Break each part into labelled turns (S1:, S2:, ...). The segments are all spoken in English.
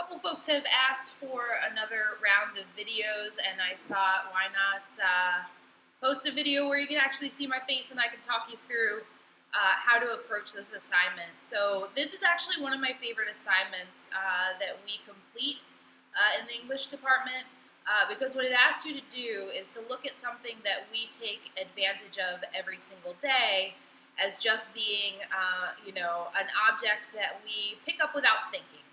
S1: couple folks have asked for another round of videos, and I thought, why not post a video where you can actually see my face and I can talk you through how to approach this assignment. So this is actually one of my favorite assignments that we complete in the English department because what it asks you to do is to look at something that we take advantage of every single day as just being, an object that we pick up without thinking.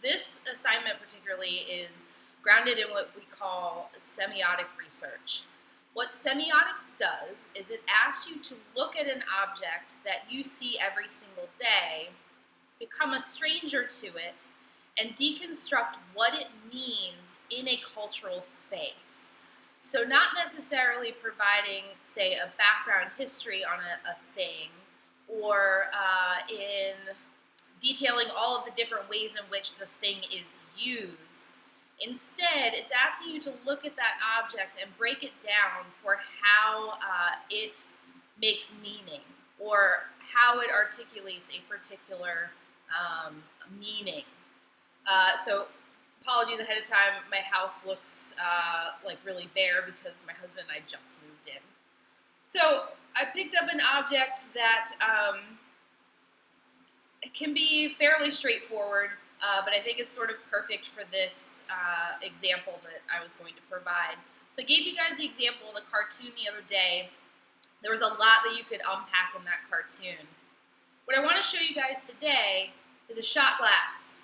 S1: This assignment particularly is grounded in what we call semiotic research. What semiotics does is it asks you to look at an object that you see every single day, become a stranger to it, and deconstruct what it means in a cultural space. So not necessarily providing, say, a background history on a thing, or in detailing all of the different ways in which the thing is used. Instead, it's asking you to look at that object and break it down for how it makes meaning, or how it articulates a particular meaning. So apologies ahead of time, my house looks like really bare because my husband and I just moved in. So I picked up an object that it can be fairly straightforward, but I think it's sort of perfect for this example that I was going to provide. So I gave you guys the example of the cartoon the other day. There was a lot that you could unpack in that cartoon. What I want to show you guys today is a shot glass.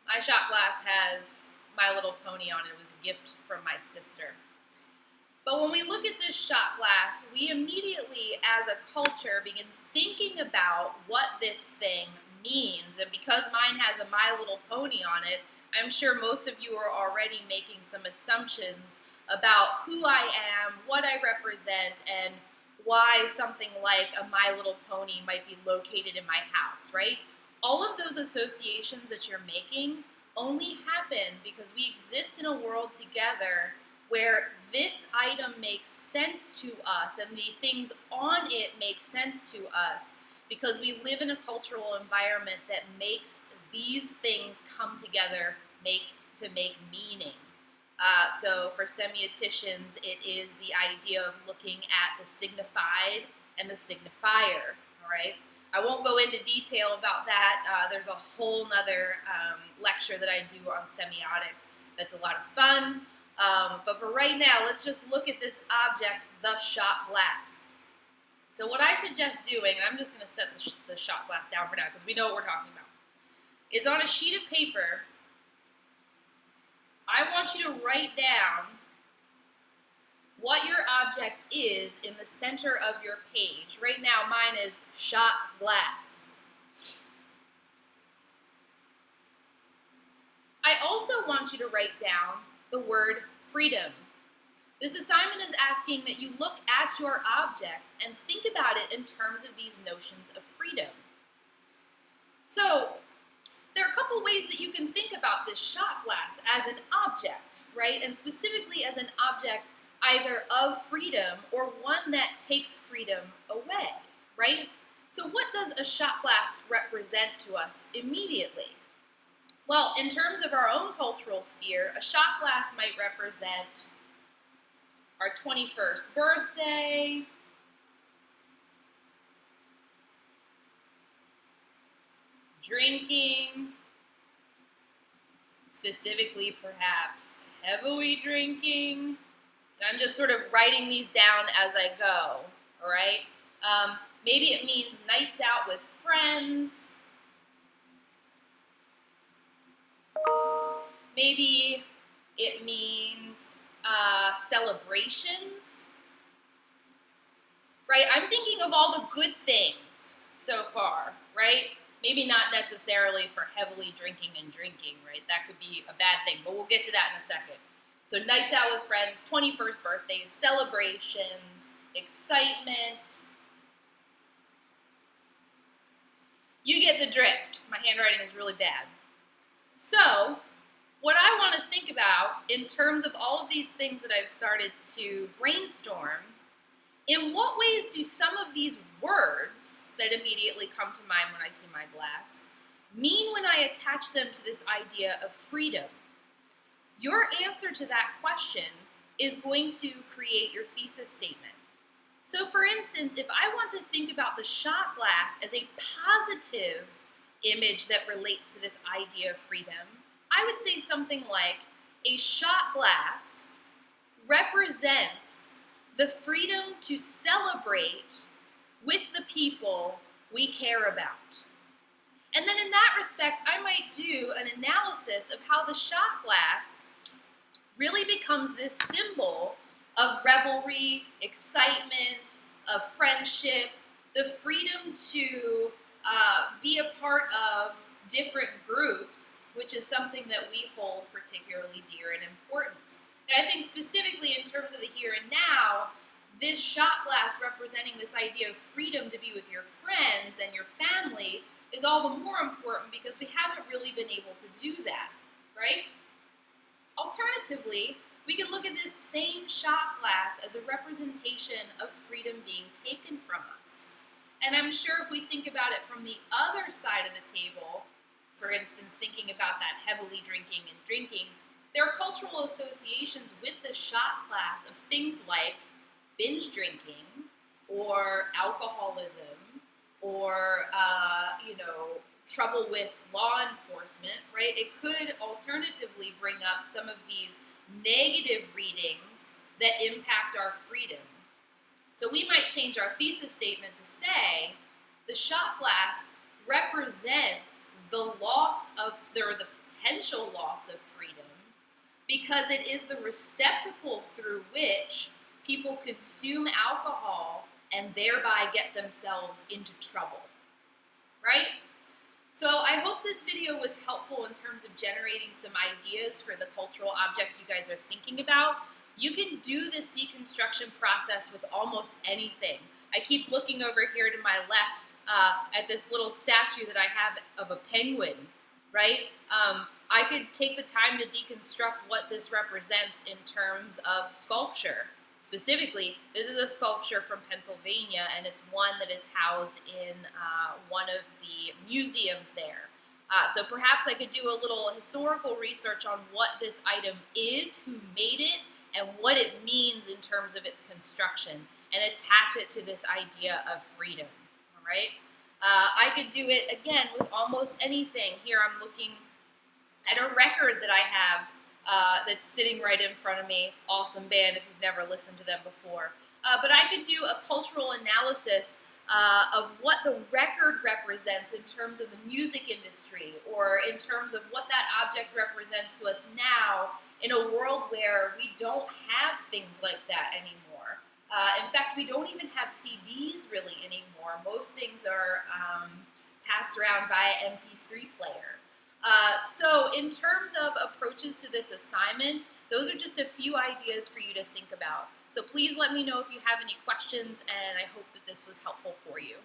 S1: My shot glass has My Little Pony on it. It was a gift from my sister. But when we look at this shot glass, we immediately, as a culture, begin thinking about what this thing means. And because mine has a My Little Pony on it, I'm sure most of you are already making some assumptions about who I am, what I represent, and why something like a My Little Pony might be located in my house, right? All of those associations that you're making only happen because we exist in a world together where this item makes sense to us and the things on it make sense to us because we live in a cultural environment that makes these things come together to make meaning. So for semioticians, it is the idea of looking at the signified and the signifier, all right? I won't go into detail about that. There's a whole nother lecture that I do on semiotics that's a lot of fun. But for right now, let's just look at this object, the shot glass. So what I suggest doing, and I'm just going to set the shot glass down for now because we know what we're talking about, is on a sheet of paper, I want you to write down what your object is in the center of your page. Right now, mine is shot glass. I also want you to write down the word freedom. This assignment is asking that you look at your object and think about it in terms of these notions of freedom. So, there are a couple ways that you can think about this shot glass as an object, right? And specifically as an object either of freedom or one that takes freedom away, right? So what does a shot glass represent to us immediately? Well, in terms of our own cultural sphere, a shot glass might represent our 21st birthday, drinking, specifically perhaps heavily drinking. And I'm just sort of writing these down as I go, all right? Maybe it means nights out with friends. Maybe it means celebrations, right? I'm thinking of all the good things so far, right? Maybe not necessarily for heavily drinking and drinking, right? That could be a bad thing, but we'll get to that in a second. So nights out with friends, 21st birthdays, celebrations, excitement. You get the drift. My handwriting is really bad. So what I want to think about in terms of all of these things that I've started to brainstorm, in what ways do some of these words that immediately come to mind when I see my glass mean when I attach them to this idea of freedom? Your answer to that question is going to create your thesis statement. So for instance, if I want to think about the shot glass as a positive image that relates to this idea of freedom, I would say something like, a shot glass represents the freedom to celebrate with the people we care about. And then in that respect, I might do an analysis of how the shot glass really becomes this symbol of revelry, excitement, of friendship, the freedom to be a part of different groups, which is something that we hold particularly dear and important. And I think specifically in terms of the here and now, this shot glass representing this idea of freedom to be with your friends and your family is all the more important because we haven't really been able to do that, right? Alternatively, we can look at this same shot glass as a representation of freedom being taken from us. And I'm sure if we think about it from the other side of the table, for instance, thinking about that heavily drinking and drinking, there are cultural associations with the shot glass of things like binge drinking or alcoholism or, trouble with law enforcement, right? It could alternatively bring up some of these negative readings that impact our freedom. So we might change our thesis statement to say, the shot glass represents the loss of, or the potential loss of freedom, because it is the receptacle through which people consume alcohol and thereby get themselves into trouble, right? So I hope this video was helpful in terms of generating some ideas for the cultural objects you guys are thinking about. You can do this deconstruction process with almost anything. I keep looking over here to my left at this little statue that I have of a penguin, right? I could take the time to deconstruct what this represents in terms of sculpture. Specifically, this is a sculpture from Pennsylvania, and it's one that is housed in one of the museums there. So perhaps I could do a little historical research on what this item is, who made it, and what it means in terms of its construction, and attach it to this idea of freedom, all right? I could do it, again, with almost anything. Here I'm looking at a record that I have that's sitting right in front of me. Awesome band if you've never listened to them before. But I could do a cultural analysis of what the record represents in terms of the music industry, or in terms of what that object represents to us now in a world where we don't have things like that anymore. In fact, we don't even have CDs really anymore. Most things are passed around via MP3 player. So in terms of approaches to this assignment, those are just a few ideas for you to think about. So please let me know if you have any questions, and I hope that this was helpful for you.